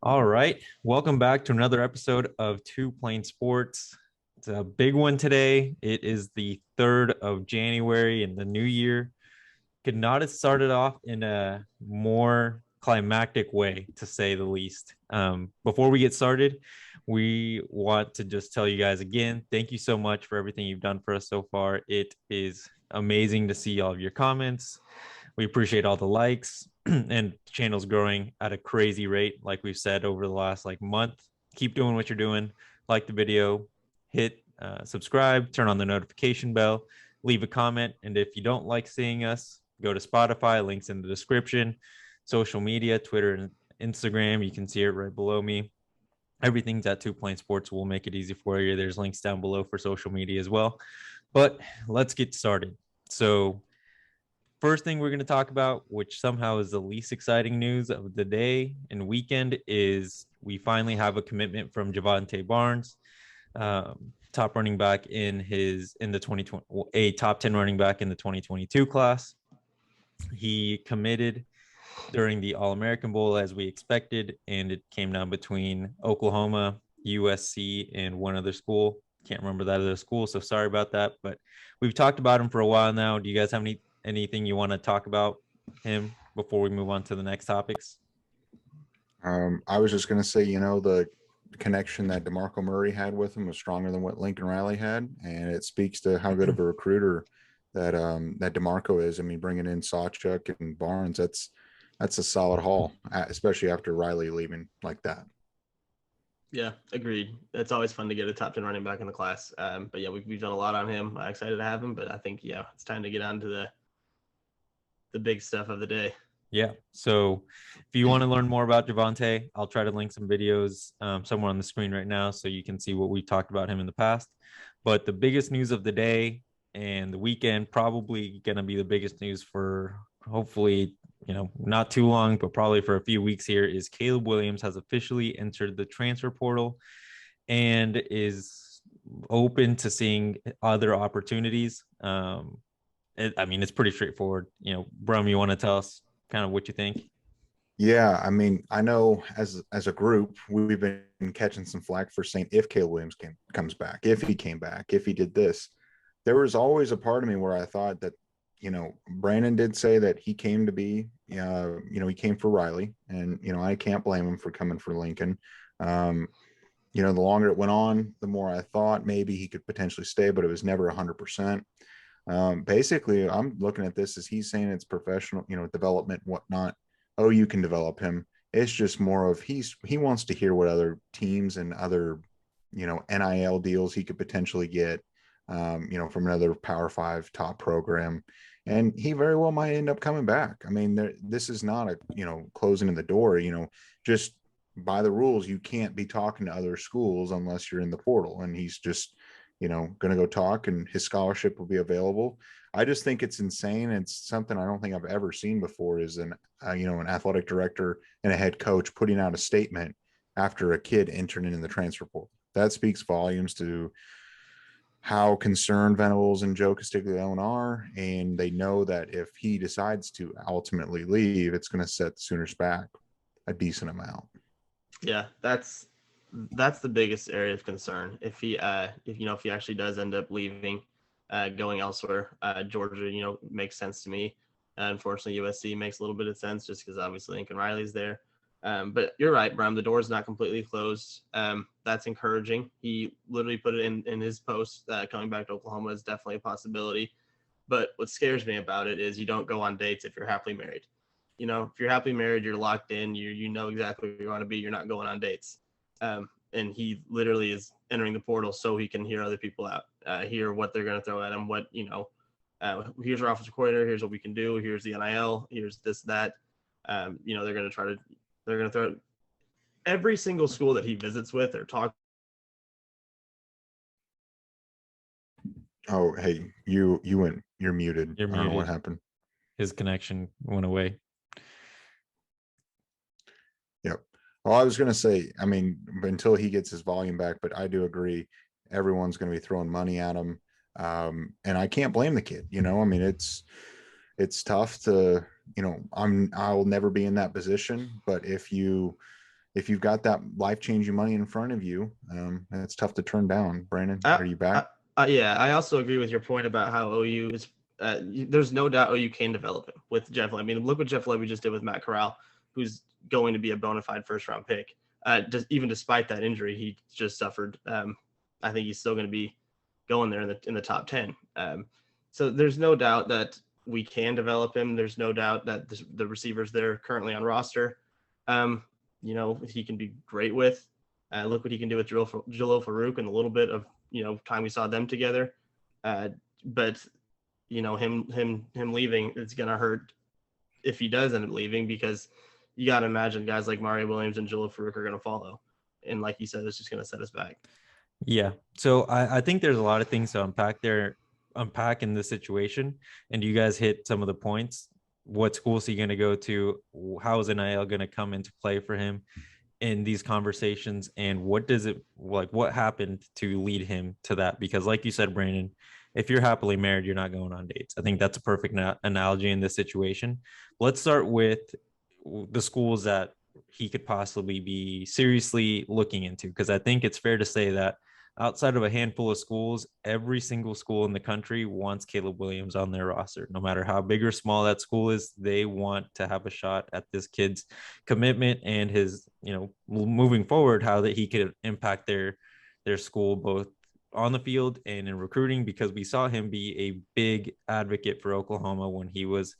All right. Welcome back to another episode of Two Plain Sports. It's a big one today. It is the 3rd of January in the new year. Could not have started off in a more climactic way, to say the least. Before we get started, we want to just tell you guys again, thank you so much for everything you've done for us so far. It is amazing to see all of your comments. We appreciate all the likes and the channel's growing at a crazy rate, like we've said over the last month. Keep doing what you're doing. Like the video, hit subscribe, turn on the notification bell, leave a comment. And if you don't like seeing us, go to Spotify, links in the description, social media, Twitter and Instagram. You can see it right below me. Everything's at Two Plain Sports. We'll make it easy for you. There's links down below for social media as well. But let's get started. So, first thing we're going to talk about, which somehow is the least exciting news of the day and weekend, is we finally have a commitment from Javonte Barnes, top running back in the 2020, a top 10 running back in the 2022 class. He committed during the All-American Bowl as we expected, and it came down between Oklahoma, USC, and one other school. Can't remember that other school, so sorry about that. But we've talked about him for a while now. Do you guys have anything you want to talk about him before we move on to the next topics? I was just going to say, the connection that DeMarco Murray had with him was stronger than what Lincoln Riley had, and it speaks to how good of a recruiter that DeMarco is. I mean, bringing in Sawchuk and Barnes, that's a solid haul, especially after Riley leaving like that. Yeah, agreed. It's always fun to get a top 10 running back in the class. But yeah, we've done a lot on him. I'm excited to have him, but I think, it's time to get on to the big stuff of the day. Yeah. So if you want to learn more about Javonte, I'll try to link some videos somewhere on the screen right now so you can see what we've talked about him in the past. But the biggest news of the day and the weekend, probably going to be the biggest news for hopefully, not too long, but probably for a few weeks here, is Caleb Williams has officially entered the transfer portal and is open to seeing other opportunities. It's pretty straightforward. Brum, you want to tell us kind of what you think? Yeah, I mean, I know as a group, we've been catching some flack for saying if Caleb Williams comes back, if he came back, if he did this. There was always a part of me where I thought that, Brandon did say that he came to be, he came for Riley, and I can't blame him for coming for Lincoln. The longer it went on, the more I thought maybe he could potentially stay, but it was never 100%. Basically, I'm looking at this as he's saying it's professional, development, whatnot. Oh, you can develop him. It's just more of he wants to hear what other teams and other, NIL deals he could potentially get, from another Power 5 top program. And he very well might end up coming back. I mean, this is not a, closing of the door, just by the rules, you can't be talking to other schools unless you're in the portal. And he's just, going to go talk and his scholarship will be available. I just think it's insane. It's something I don't think I've ever seen before is an athletic director and a head coach putting out a statement after a kid entering in the transfer portal. That speaks volumes to how concerned Venables and Joe Castiglione are. And they know that if he decides to ultimately leave, it's going to set the Sooners back a decent amount. Yeah, that's the biggest area of concern. If he actually does end up leaving, going elsewhere, Georgia, makes sense to me. Unfortunately, USC makes a little bit of sense just because obviously Lincoln Riley's there. But you're right, Bram. The door is not completely closed. That's encouraging. He literally put it in his post. Coming back to Oklahoma is definitely a possibility. But what scares me about it is you don't go on dates if you're happily married. If you're happily married, you're locked in. You know exactly where you want to be. You're not going on dates. And he literally is entering the portal so he can hear other people out, hear what they're going to throw at him. What here's our offensive coordinator. Here's what we can do. Here's the NIL. Here's this that. They're going to throw every single school that he visits with or talk. Oh, hey, you're muted. You're I don't know what muted. happened. His connection went away. Yep. Well, I was going to say, I mean, until he gets his volume back, but I do agree everyone's going to be throwing money at him. And I can't blame the kid, I mean, it's tough to, I'll never be in that position, but if you if you've got that life-changing money in front of you, it's tough to turn down. Brandon, are you back? Yeah, I also agree with your point about how OU is. There's no doubt OU can develop him with Jeff Lebby. I mean, look what Jeff Lebby just did with Matt Corral, who's going to be a bona fide first-round pick. Even despite that injury he just suffered, I think he's still going to be going there in the top 10. So there's no doubt that we can develop him. There's no doubt that the receivers that are currently on roster, he can be great with. Look what he can do with Jalil Farouk and a little bit of time we saw them together. But him leaving, it's gonna hurt if he does end up leaving, because you got to imagine guys like Mario Williams and Jalil Farouk are gonna follow, and like you said, it's just gonna set us back. Yeah. So I think there's a lot of things to unpack in this situation. And you guys hit some of the points. What school is he going to go to? How is NIL going to come into play for him in these conversations? And what happened to lead him to that? Because like you said, Brandon, if you're happily married, you're not going on dates. I think that's a perfect analogy in this situation. Let's start with the schools that he could possibly be seriously looking into, because I think it's fair to say that outside of a handful of schools, every single school in the country wants Caleb Williams on their roster. No matter how big or small that school is, they want to have a shot at this kid's commitment and his, moving forward, how that he could impact their school both on the field and in recruiting, because we saw him be a big advocate for Oklahoma when he was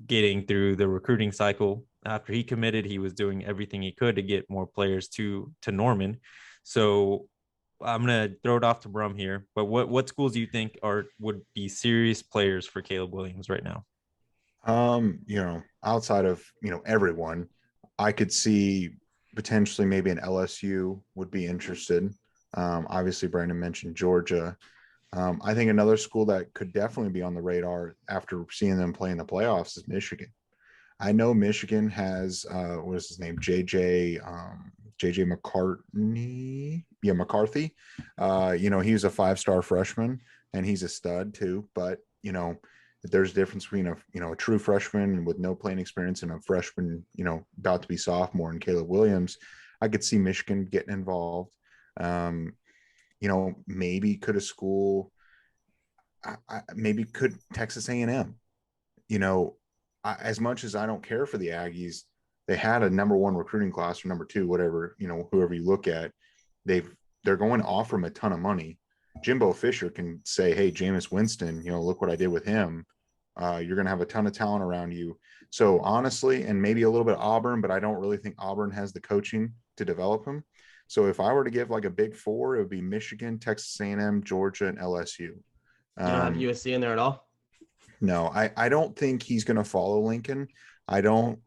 getting through the recruiting cycle. After he committed, he was doing everything he could to get more players to Norman. So I'm gonna throw it off to Brum here, but what schools do you think would be serious players for Caleb Williams right now? Outside of everyone, I could see potentially maybe an LSU would be interested. Obviously, Brandon mentioned Georgia. I think another school that could definitely be on the radar after seeing them play in the playoffs is Michigan. I know Michigan has what is his name? JJ McCartney. Yeah, McCarthy. He's a 5-star freshman and he's a stud too. But there's a difference between a true freshman with no playing experience and a freshman, about to be sophomore, and Caleb Williams. I could see Michigan getting involved. Maybe could a school, maybe could Texas A&M. As much as I don't care for the Aggies, they had a number 1 recruiting class or number 2, whatever, whoever you look at, they're going to offer him a ton of money. Jimbo Fisher can say, hey, Jameis Winston, look what I did with him. You're going to have a ton of talent around you. So honestly, and maybe a little bit Auburn, but I don't really think Auburn has the coaching to develop him. So if I were to give like a big 4, it would be Michigan, Texas A&M, Georgia, and LSU. You don't have USC in there at all? No, I don't think he's going to follow Lincoln. I don't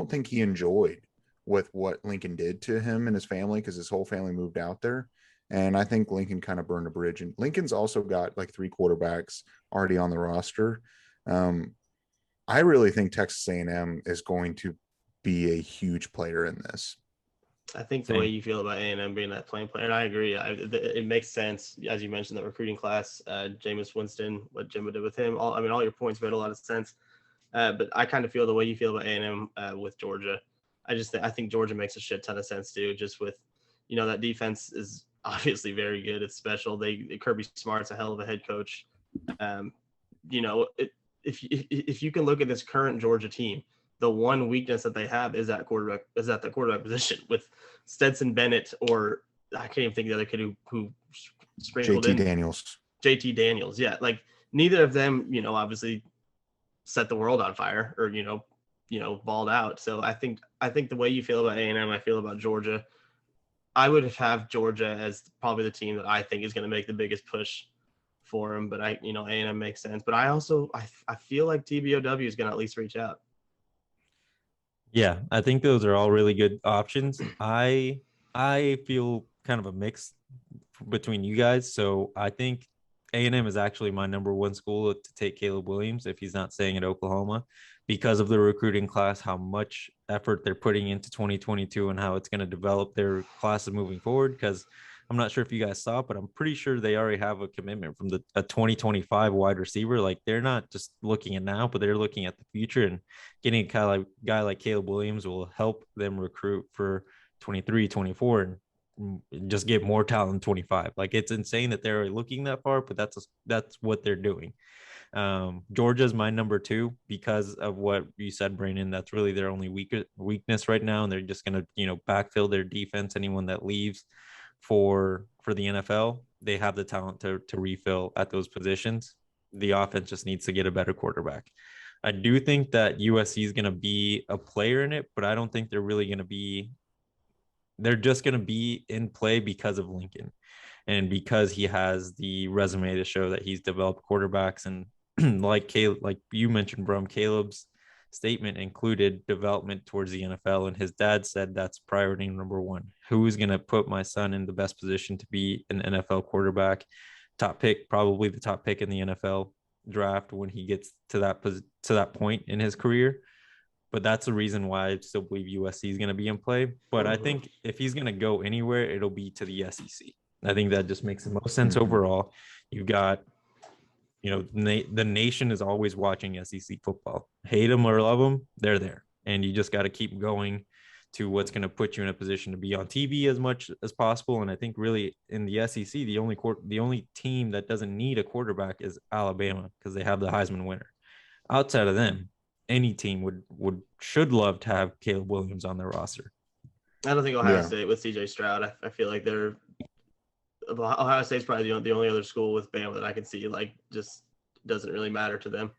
think he enjoyed with what Lincoln did to him and his family, because his whole family moved out there. And I think Lincoln kind of burned a bridge. And Lincoln's also got like 3 quarterbacks already on the roster. I really think Texas A&M is going to be a huge player in this. I think the way you feel about A&M being that playing player, and I agree. It makes sense, as you mentioned, the recruiting class, Jameis Winston, what Jimbo did with him. All your points made a lot of sense. But I kind of feel the way you feel about A&M with Georgia. I think Georgia makes a shit ton of sense too. Just with, that defense is obviously very good. It's special. Kirby Smart's a hell of a head coach. If you can look at this current Georgia team, the one weakness that they have is at the quarterback position with Stetson Bennett, or I can't even think of the other kid who sprinkled in. JT Daniels. Yeah. Like neither of them, obviously set the world on fire or, balled out. So I think the way you feel about A&M, I feel about Georgia. I would have Georgia as probably the team that I think is going to make the biggest push for him, but A&M makes sense. But I feel like TBOW is going to at least reach out. Yeah, I think those are all really good options. I feel kind of a mix between you guys. So I think A&M is actually my number 1 school to take Caleb Williams if he's not staying at Oklahoma, because of the recruiting class, how much effort they're putting into 2022 and how it's going to develop their classes moving forward. Because I'm not sure if you guys saw, but I'm pretty sure they already have a commitment from a 2025 wide receiver. Like they're not just looking at now, but they're looking at the future, and getting a guy like Caleb Williams will help them recruit for 23, 24, and just get more talent in 25. Like it's insane that they're looking that far, but that's what they're doing. Georgia's my number two because of what you said, Brandon. That's really their only weakness right now, and they're just gonna backfill their defense. Anyone that leaves for the NFL, they have the talent to refill at those positions. The offense just needs to get a better quarterback. I do think that USC is going to be a player in it, but I don't think they're really going to be. They're just going to be in play because of Lincoln and because he has the resume to show that he's developed quarterbacks. And like you mentioned, Brum, Caleb's statement included development towards the NFL, and his dad said that's priority number one. Who is going to put my son in the best position to be an NFL quarterback? Top pick, probably the top pick in the NFL draft when he gets to that point in his career. But that's the reason why I still believe USC is going to be in play. But I think if he's going to go anywhere, it'll be to the SEC. I think that just makes the most sense overall. You've got, the nation is always watching SEC football. Hate them or love them, they're there. And you just got to keep going to what's going to put you in a position to be on TV as much as possible. And I think really in the SEC, the only team that doesn't need a quarterback is Alabama because they have the Heisman winner. Outside of them, any team should love to have Caleb Williams on their roster. I don't think Ohio State with CJ Stroud. I feel like Ohio State's probably the only other school with Bama that I can see like just doesn't really matter to them.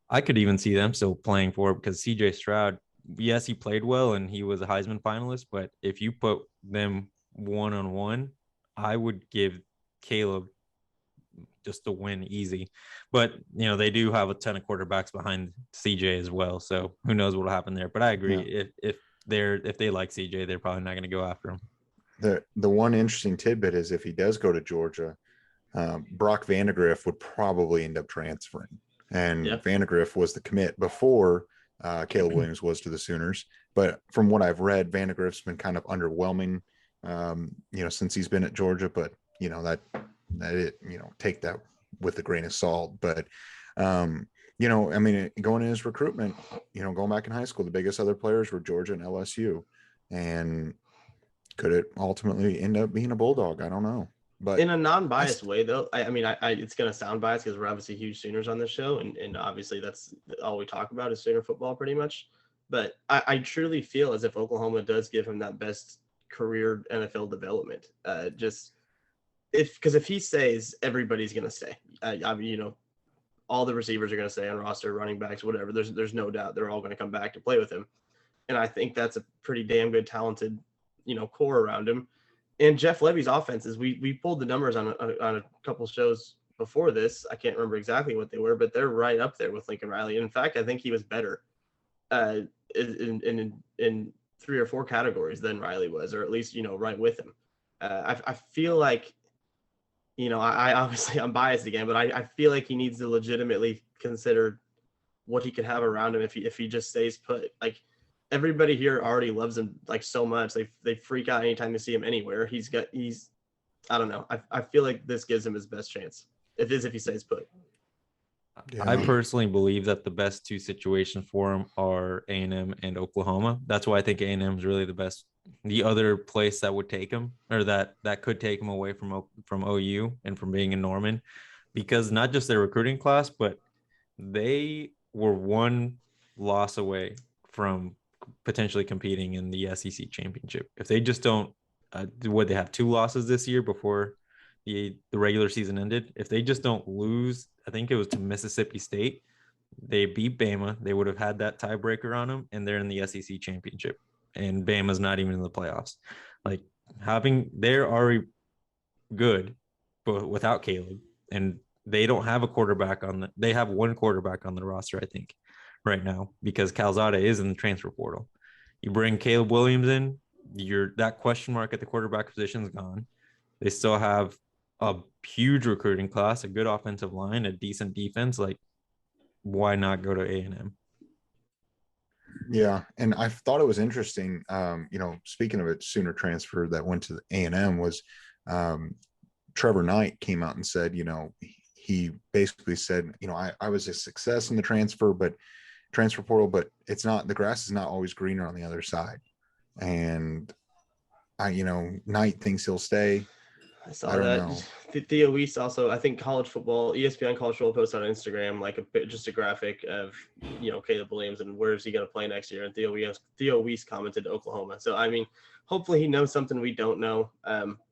I could even see them still playing for it because CJ Stroud, yes, he played well and he was a Heisman finalist, but if you put them one-on-one, I would give Caleb just to win easy. But they do have a ton of quarterbacks behind CJ as well, so who knows what will happen there. But I agree, if they like CJ, they're probably not going to go after him. The one interesting tidbit is if he does go to Georgia, Brock Vandagriff would probably end up transferring, and Vandagriff was the commit before Caleb Williams was to the Sooners. But from what I've read, Vandagriff's been kind of underwhelming since he's been at Georgia, but take that with a grain of salt. But going in his recruitment, going back in high school, the biggest other players were Georgia and LSU, and could it ultimately end up being a Bulldog? I don't know. But in a non-biased way, though, I it's going to sound biased because we're obviously huge Sooners on this show, and obviously that's all we talk about is Sooner football pretty much. But I truly feel as if Oklahoma does give him that best career NFL development. Because if he stays, everybody's going to stay. All the receivers are going to stay on roster, running backs, whatever. There's no doubt they're all going to come back to play with him, and I think that's a pretty damn good, talented, core around him. And Jeff Levy's offenses, we pulled the numbers on a couple shows before this. I can't remember exactly what they were, but they're right up there with Lincoln Riley. In fact, I think he was better in 3 or 4 categories than Riley was, or at least right with him. I feel like. I obviously I'm biased again, but I feel like he needs to legitimately consider what he could have around him if he just stays put. Like everybody here already loves him like so much. They freak out anytime they see him anywhere. I don't know. I feel like this gives him his best chance. If he stays put. Yeah. I personally believe that the best two situations for him are A&M and Oklahoma. That's why I think A&M is really the best. The other place that would take him, or that could take him away from OU and from being in Norman, because not just their recruiting class, but they were one loss away from potentially competing in the SEC championship. If they just don't, would they have 2 losses this year before the regular season ended? If they just don't lose, I think it was to Mississippi State, they beat Bama, they would have had that tiebreaker on them, and they're in the SEC championship. And Bama's not even in the playoffs. Like they're already good, but without Caleb, and they don't have a quarterback they have one quarterback on the roster, I think, right now, because Calzada is in the transfer portal. You bring Caleb Williams in, that question mark at the quarterback position is gone. They still have a huge recruiting class, a good offensive line, a decent defense. Like, why not go to A&M? Yeah, and I thought it was interesting. Speaking of a Sooner transfer that went to A&M was Trevor Knight came out and said, he basically said, I was a success in the transfer portal, but the grass is not always greener on the other side. And Knight thinks he'll stay. I saw I don't that. know. Theo Weiss also, I think college football, ESPN college football posted on Instagram like just a graphic of Caleb Williams and where is he going to play next year. And Theo Weiss commented Oklahoma. So I mean, hopefully he knows something we don't know.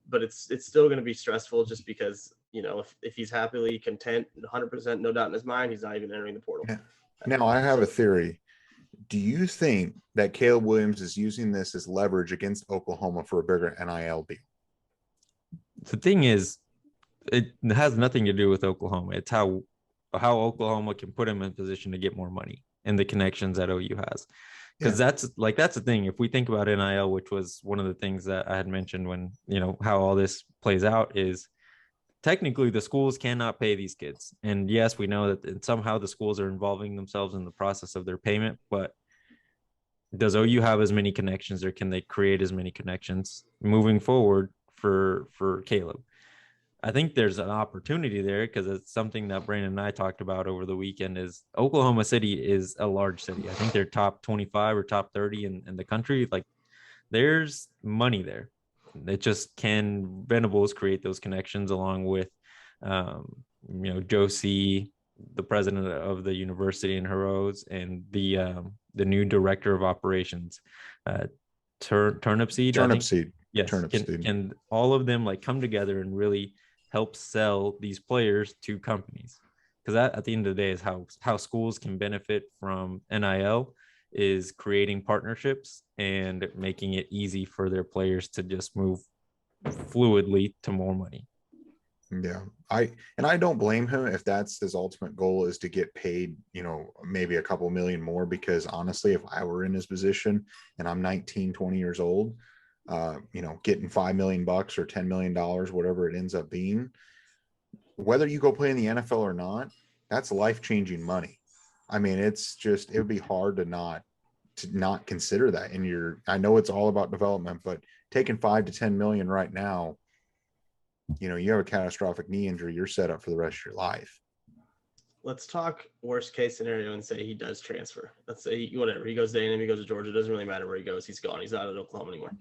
But it's still going to be stressful just because if he's happily content, 100% no doubt in his mind, he's not even entering the portal. Yeah. Now I have a theory. Do you think that Caleb Williams is using this as leverage against Oklahoma for a bigger NIL deal? The thing is, it has nothing to do with Oklahoma. It's how Oklahoma can put him in position to get more money and the connections that OU has. Because that's the thing. If we think about NIL, which was one of the things that I had mentioned when, how all this plays out is technically the schools cannot pay these kids. And yes, we know that somehow the schools are involving themselves in the process of their payment, but does OU have as many connections or can they create as many connections moving forward for Caleb? I think there's an opportunity there because it's something that Brandon and I talked about over the weekend is Oklahoma City is a large city. I think they're top 25 or top 30 in the country. Like there's money there. It just can Venables create those connections along with, Josie, the president of the university in Heroes, and the new director of operations, Turnipseed. Turnipseed. Yes. Can all of them like come together and really help sell these players to companies? Because that at the end of the day is how schools can benefit from NIL is creating partnerships and making it easy for their players to just move fluidly to more money. Yeah. I don't blame him if that's his ultimate goal is to get paid, maybe a couple million more, because honestly, if I were in his position and I'm 19, 20 years old, getting $5 million or $10 million, whatever it ends up being, whether you go play in the NFL or not, that's life-changing money. I mean, it would be hard to not consider that. And I know it's all about development, but taking 5 to 10 million right now, you have a catastrophic knee injury, you're set up for the rest of your life. Let's talk worst case scenario and say he does transfer. Let's say whatever, he goes to A&M, he goes to Georgia. It doesn't really matter where he goes. He's gone. He's not at Oklahoma anymore.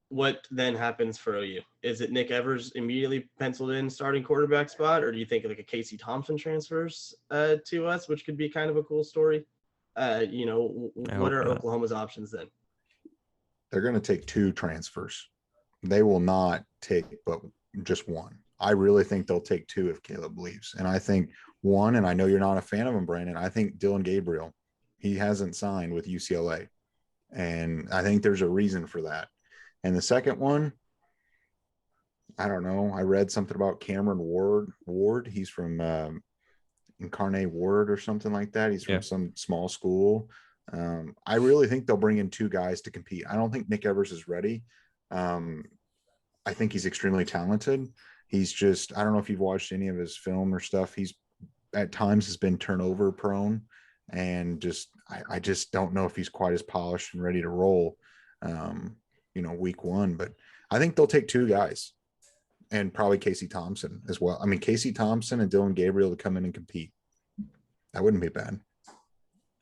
What then happens for OU? Is it Nick Evers immediately penciled in starting quarterback spot, or do you think like a Casey Thompson transfers to us, which could be kind of a cool story? What are Oklahoma's options then? They're going to take 2 transfers. They will not take but just one. I really think they'll take 2 if Caleb leaves. And I think one, and I know you're not a fan of him, Brandon, I think Dylan Gabriel, he hasn't signed with UCLA. And I think there's a reason for that. And the second one, I don't know. I read something about Cameron Ward. He's from Incarnate Ward or something like that. He's from some small school. I really think they'll bring in 2 guys to compete. I don't think Nick Evers is ready. I think he's extremely talented. He's just, I don't know if you've watched any of his film or stuff. He's at times has been turnover prone and I just don't know if he's quite as polished and ready to roll, week 1, but I think they'll take 2 guys and probably Casey Thompson as well. I mean, Casey Thompson and Dylan Gabriel to come in and compete. That wouldn't be bad.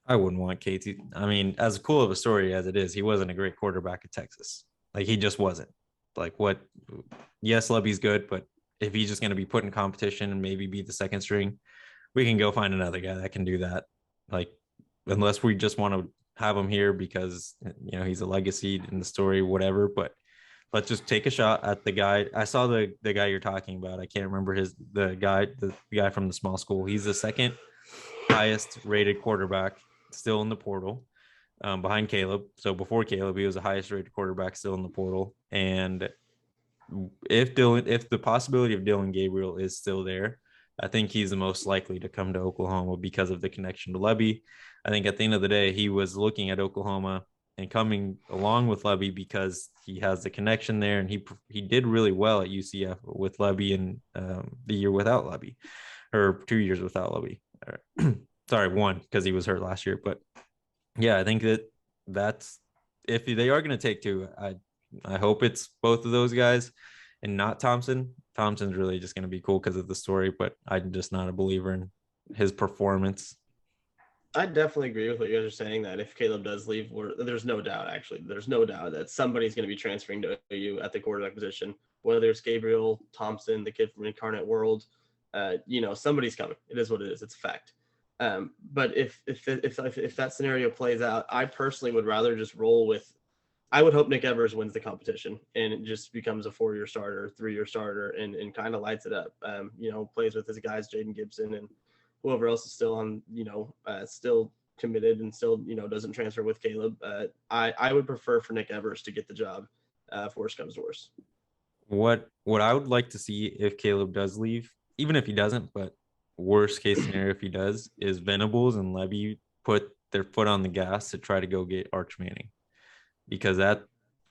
I wouldn't want Casey. I mean, as cool of a story as it is, he wasn't a great quarterback at Texas. Like he just wasn't. Like what? Yes, Lebby's good, but if he's just going to be put in competition and maybe be the second string, we can go find another guy that can do that. Like, unless we just want to have him here because he's a legacy in the story, whatever. But let's just take a shot at the guy. I saw the guy you're talking about. I can't remember the guy from the small school. He's the second highest rated quarterback still in the portal. Behind Caleb. So before Caleb, he was the highest rated quarterback still in the portal. And if the possibility of Dylan Gabriel is still there, I think he's the most likely to come to Oklahoma because of the connection to Lebby. I think at the end of the day, he was looking at Oklahoma and coming along with Lebby because he has the connection there, and he did really well at UCF with Lebby in the year without Lebby, or 2 years without Lebby. Sorry, 1 because he was hurt last year, but. Yeah, I think that's if they are going to take 2, I hope it's both of those guys. and not Thompson, Thompson's really just going to be cool because of the story, but I'm just not a believer in his performance. I definitely agree with what you guys are saying that if Caleb does leave, there's no doubt, actually, there's no doubt that somebody's going to be transferring to OU at the quarterback position, whether it's Gabriel Thompson, the kid from Incarnate World. Somebody's coming. It is what it is. It's a fact. But if that scenario plays out, I personally would rather just roll with. I would hope Nick Evers wins the competition and it just becomes a 4-year starter, 3-year starter, and kind of lights it up. Plays with his guys, Jaden Gibson and whoever else is still on, still committed and still, doesn't transfer with Caleb. I would prefer for Nick Evers to get the job if worse comes to worse. What I would like to see if Caleb does leave, even if he doesn't, but worst case scenario if he does, is Venables and Levy put their foot on the gas to try to go get Arch Manning, because that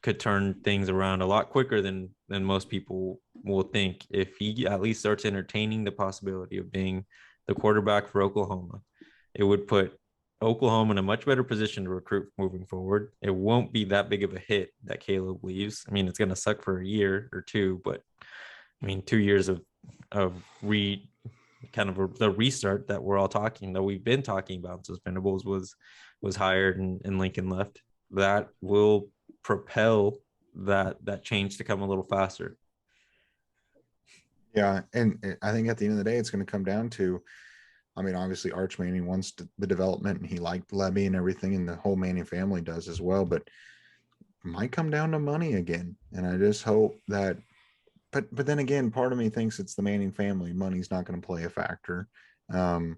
could turn things around a lot quicker than most people will think. If he at least starts entertaining the possibility of being the quarterback for Oklahoma, it would put Oklahoma in a much better position to recruit moving forward. It won't be that big of a hit that Caleb leaves. I mean, it's going to suck for a year or two, but I mean, 2 years of the restart that we've been talking about since Venables was hired and Lincoln left. That will propel that change to come a little faster. Yeah, and I think at the end of the day, it's going to come down to, I mean, obviously Arch Manning wants the development and he liked Levy and everything, and the whole Manning family does as well, but it might come down to money again. And I just hope that, but then again, part of me thinks it's the Manning family. Money's not going to play a factor. I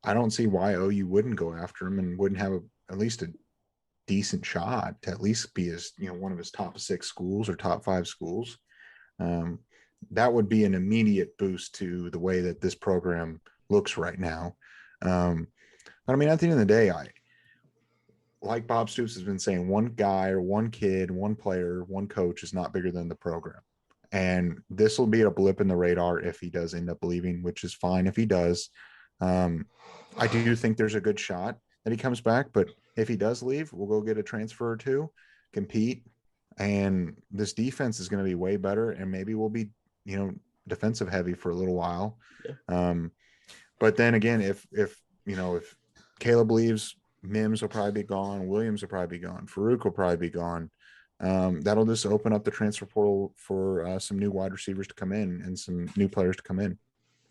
don't see why OU wouldn't go after him and wouldn't have at least a decent shot to at least be one of his top 6 schools or top 5 schools. That would be an immediate boost to the way that this program looks right now. But I mean, at the end of the day, like Bob Stoops has been saying, one guy or one kid, one player, one coach is not bigger than the program. And this will be a blip in the radar if he does end up leaving, which is fine if he does. I do think there's a good shot that he comes back, but if he does leave, we'll go get a transfer or two, compete, and this defense is going to be way better, and maybe we'll be, defensive heavy for a little while. Yeah. But then again, if Caleb leaves, Mims will probably be gone, Williams will probably be gone, Farouk will probably be gone. That'll just open up the transfer portal for some new wide receivers to come in and some new players to come in.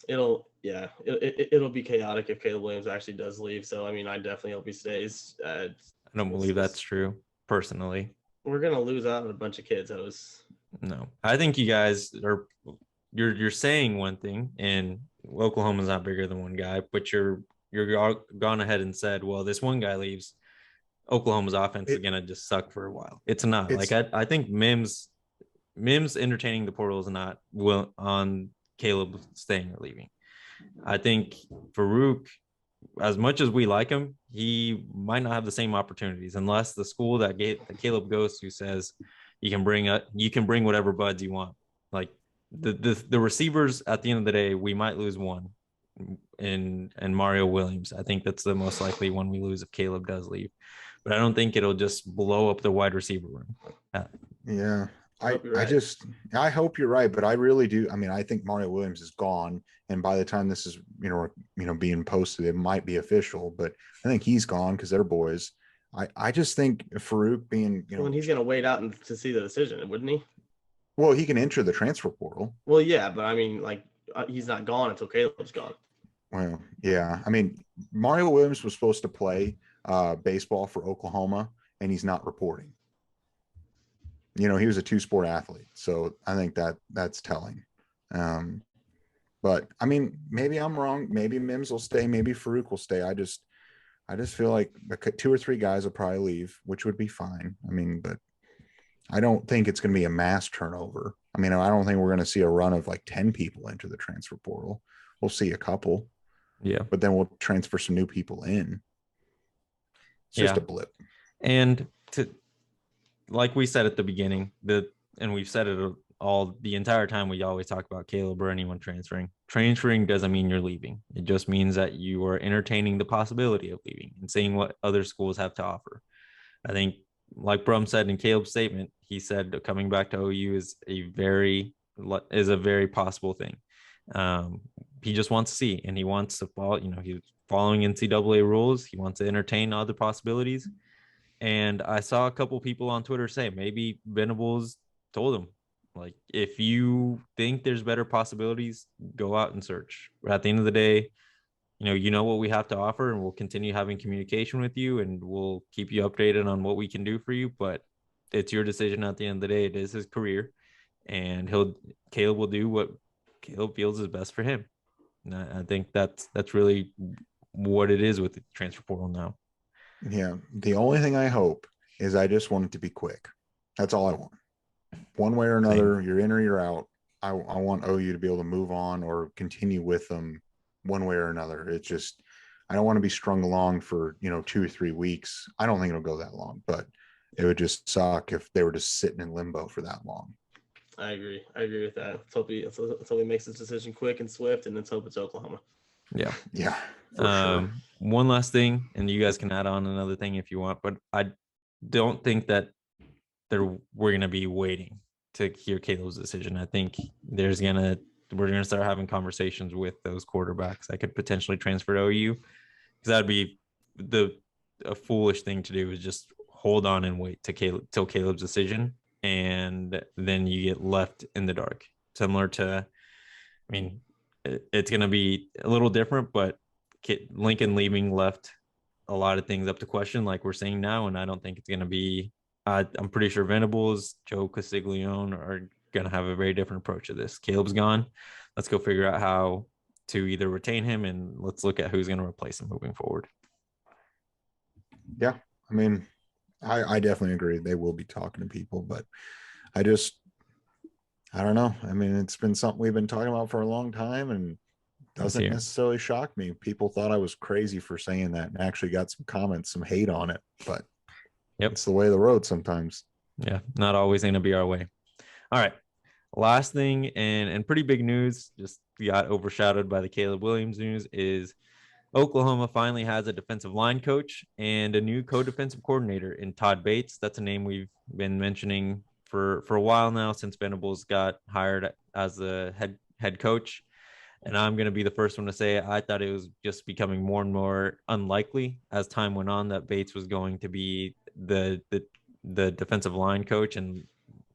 It'll be chaotic if Caleb Williams actually does leave. So, I mean, I definitely hope he stays. I don't believe that's true, personally. We're going to lose out on a bunch of kids. No, I think you guys you're saying one thing, and Oklahoma's not bigger than one guy, but you're gone ahead and said, well, this one guy leaves, Oklahoma's offense is going to just suck for a while. It's not. I think Mims entertaining the portal is not on Caleb staying or leaving. I think Farouk, as much as we like him, he might not have the same opportunities unless the school that Caleb goes to says you can bring whatever buds you want. Like the receivers, at the end of the day, we might lose one in Mario Williams. I think that's the most likely one we lose if Caleb does leave, but I don't think it'll just blow up the wide receiver room. Yeah. I hope you're right, but I really do. I mean, I think Mario Williams is gone, and by the time this is being posted, it might be official. But I think he's gone because they're boys. I just think Farouk being and he's going to wait out to see the decision, wouldn't he? Well, he can enter the transfer portal. Well, yeah, but I mean, he's not gone until Caleb's gone. Well, yeah. I mean, Mario Williams was supposed to play baseball for Oklahoma, and he's not reporting. He was a 2-sport athlete. So I think that's telling. But I mean, maybe I'm wrong. Maybe Mims will stay. Maybe Farouk will stay. I just feel like 2 or 3 guys will probably leave, which would be fine. I mean, but I don't think it's going to be a mass turnover. I mean, I don't think we're going to see a run of like 10 people enter the transfer portal. We'll see a couple. Yeah. But then we'll transfer some new people in. It's just a blip. And like we said at the beginning, and we've said it all the entire time, we always talk about Caleb or anyone transferring. Transferring doesn't mean you're leaving. It just means that you are entertaining the possibility of leaving and seeing what other schools have to offer. I think like Brum said in Caleb's statement, he said coming back to OU is a very possible thing. Um, he just wants to see, and he wants to follow. He's following NCAA rules. He wants to entertain other possibilities. And I saw a couple people on Twitter say maybe Venables told him, like, if you think there's better possibilities, go out and search. But at the end of the day, you know what we have to offer, and we'll continue having communication with you, and we'll keep you updated on what we can do for you. But it's your decision at the end of the day. It is his career, and Caleb will do what Caleb feels is best for him. And I think that's really what it is with the transfer portal now. Yeah. The only thing I hope is I just want it to be quick. That's all I want. One way or another, Same. you're in or you're out. I want OU to be able to move on or continue with them one way or another. It's just, I don't want to be strung along for, 2 or 3 weeks. I don't think it'll go that long, but it would just suck if they were just sitting in limbo for that long. I agree with that. Let's hope he makes this decision quick and swift, and let's hope it's Oklahoma. Yeah. Yeah. For sure. One last thing, and you guys can add on another thing if you want, but I don't think that we're gonna be waiting to hear Caleb's decision. I think we're gonna start having conversations with those quarterbacks that could potentially transfer to OU, because that'd be a foolish thing to do, is just hold on and wait till Caleb's decision, and then you get left in the dark. Similar to, I mean, it's gonna be a little different, but Lincoln leaving left a lot of things up to question, like we're saying now, and I don't think it's gonna be. I'm pretty sure Venables, Joe Castiglione are going to have a very different approach to this. Caleb's gone. Let's go figure out how to either retain him, and let's look at who's going to replace him moving forward. Yeah. I mean, I definitely agree. They will be talking to people, but I don't know. I mean, it's been something we've been talking about for a long time, and doesn't necessarily shock me. People thought I was crazy for saying that, and actually got some comments, some hate on it, but yep, it's the way of the road sometimes. Yeah, not always going to be our way. All right. Last thing, and pretty big news, just got overshadowed by the Caleb Williams news, is Oklahoma finally has a defensive line coach and a new co-defensive coordinator in Todd Bates. That's a name we've been mentioning for a while now, since Venables got hired as the head coach. And I'm going to be the first one to say I thought it was just becoming more and more unlikely as time went on that Bates was going to be the defensive line coach, and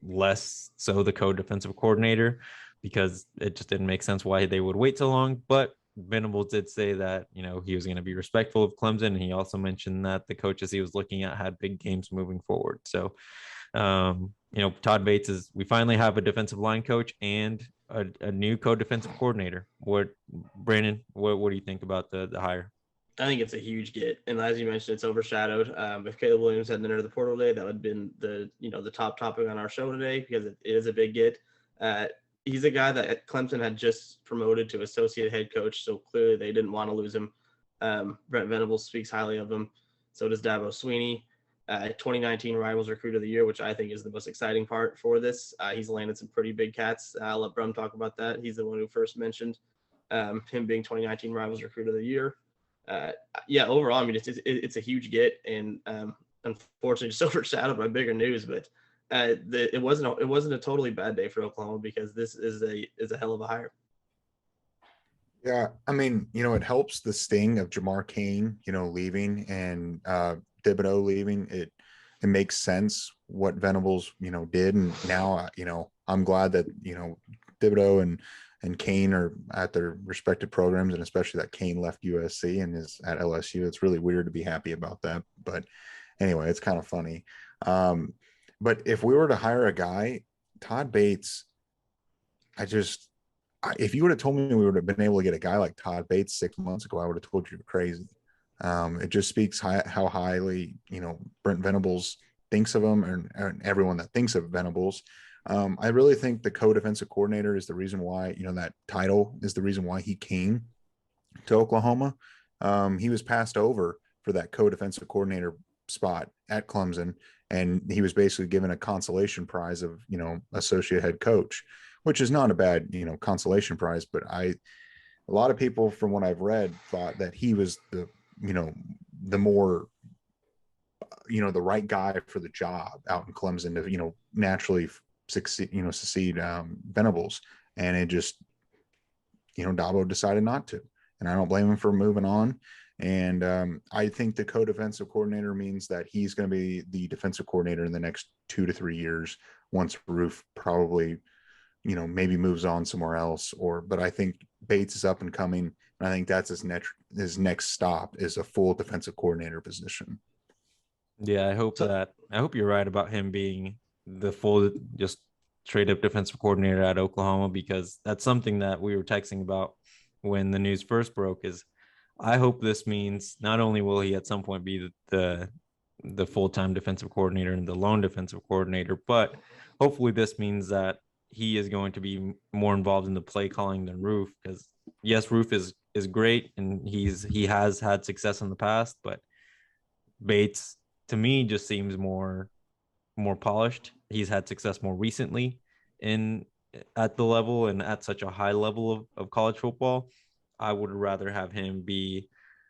less so the co-defensive coordinator, because it just didn't make sense why they would wait so long. But Venables did say that, he was going to be respectful of Clemson. And he also mentioned that the coaches he was looking at had big games moving forward. So, Todd Bates we finally have a defensive line coach and a new co-defensive coordinator. Brandon, what do you think about the hire? I think it's a huge get, and as you mentioned, it's overshadowed. If Caleb Williams hadn't entered the portal today, that would have been the top topic on our show today, because it is a big get. He's a guy that Clemson had just promoted to associate head coach, so clearly they didn't want to lose him. Brent Venables speaks highly of him. So does Dabo Sweeney. 2019 Rivals Recruit of the Year, which I think is the most exciting part for this. He's landed some pretty big cats. I'll let Brum talk about that. He's the one who first mentioned him being 2019 Rivals Recruit of the Year. Overall, I mean, it's a huge get, and unfortunately just overshadowed by bigger news. But it wasn't a totally bad day for Oklahoma, because this is a hell of a hire. Yeah, I mean, it helps the sting of Jamar Cain, leaving, and Thibodeau leaving. It makes sense what Venables, did, and now I'm glad that Thibodeau and Cain are at their respective programs, and especially that Cain left USC and is at LSU. It's really weird to be happy about that, but anyway, it's kind of funny. But if we were to hire a guy, Todd Bates, if you would have told me we would have been able to get a guy like Todd Bates 6 months ago, I would have told you you're crazy. It just speaks how highly, Brent Venables thinks of him, and everyone that thinks of Venables. I really think the co-defensive coordinator is the reason why, that title is the reason why he came to Oklahoma. He was passed over for that co-defensive coordinator spot at Clemson, and he was basically given a consolation prize of, associate head coach, which is not a bad, consolation prize. But a lot of people, from what I've read, thought that he was the more the right guy for the job out in Clemson to, naturally succeed Venables. And it just, Dabo decided not to. And I don't blame him for moving on. And I think the co-defensive coordinator means that he's going to be the defensive coordinator in the next 2 to 3 years once Roof probably, maybe moves on somewhere else. But I think Bates is up and coming. And I think that's his next stop is a full defensive coordinator position. Yeah, I hope you're right about him being the full, just straight up defensive coordinator at Oklahoma, because that's something that we were texting about when the news first broke. Is I hope this means not only will he at some point be the full-time defensive coordinator and the lone defensive coordinator, but hopefully this means that he is going to be more involved in the play calling than Roof, because yes, Roof is great and he has had success in the past, but Bates to me just seems more polished. He's had success more recently in at the level and at such a high level of college football. I would rather have him be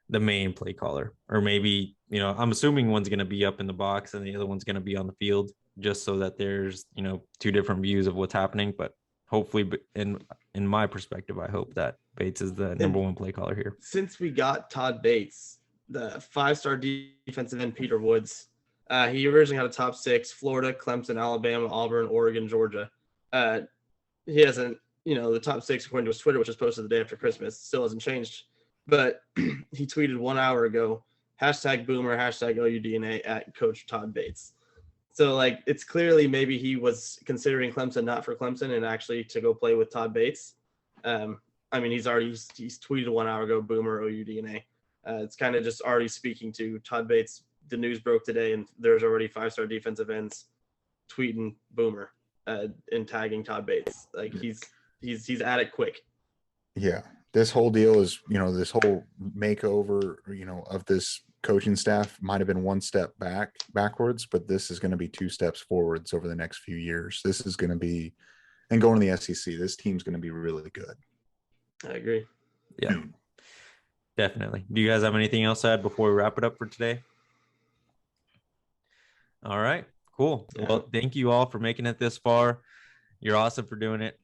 the main play caller, or maybe, I'm assuming one's going to be up in the box and the other one's going to be on the field, just so that there's, two different views of what's happening. But hopefully, in my perspective, I hope that Bates is the number one play caller here. Since we got Todd Bates, the 5-star defensive end Peter Woods, he originally had a top 6: Florida, Clemson, Alabama, Auburn, Oregon, Georgia. He hasn't, the top 6 according to his Twitter, which was posted the day after Christmas, still hasn't changed. But he tweeted 1 hour ago, #Boomer, #OUDNA at Coach Todd Bates. So, it's clearly maybe he was considering Clemson not for Clemson and actually to go play with Todd Bates. He's tweeted 1 hour ago, Boomer, OUDNA. It's kind of just already speaking to Todd Bates. The news broke today, and there's already 5-star defensive ends tweeting Boomer and tagging Todd Bates. He's at it quick. Yeah, this whole deal is, this whole makeover, of this coaching staff might have been one step backwards, but this is going to be 2 steps forwards over the next few years. This is going to be, and going to the SEC, this team's going to be really good. I agree. Yeah, definitely. Do you guys have anything else to add before we wrap it up for today? All right, cool. Yeah. Well, thank you all for making it this far. You're awesome for doing it.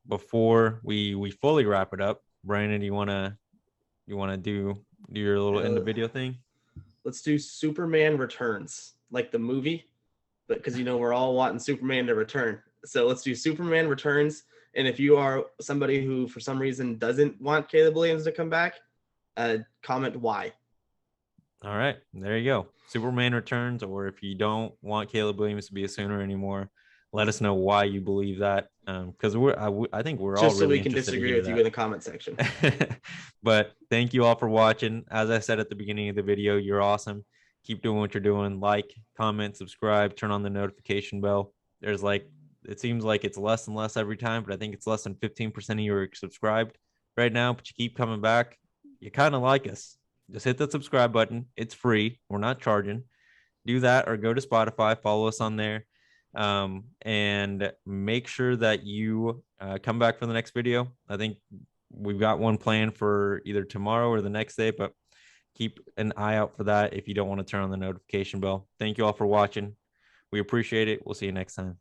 Before we fully wrap it up, Brandon, you want to do your little end of video thing? Let's do Superman Returns, like the movie, but because we're all wanting Superman to return. So let's do Superman Returns. And if you are somebody who for some reason doesn't want Caleb Williams to come back, comment why. All right, there you go. Superman Returns. Or if you don't want Caleb Williams to be a Sooner anymore, let us know why you believe that. Because I think we're all just so really we can disagree with you in the comment section. But thank you all for watching. As I said at the beginning of the video, you're awesome. Keep doing what you're doing. Like, comment, subscribe, turn on the notification bell. There's it seems like it's less and less every time, but I think it's less than 15% of you are subscribed right now. But you keep coming back. You kind of like us. Just hit the subscribe button. It's free. We're not charging. Do that, or go to Spotify, follow us on there. And make sure that you come back for the next video. I think we've got one planned for either tomorrow or the next day, but keep an eye out for that if you don't want to turn on the notification bell. Thank you all for watching. We appreciate it. We'll see you next time.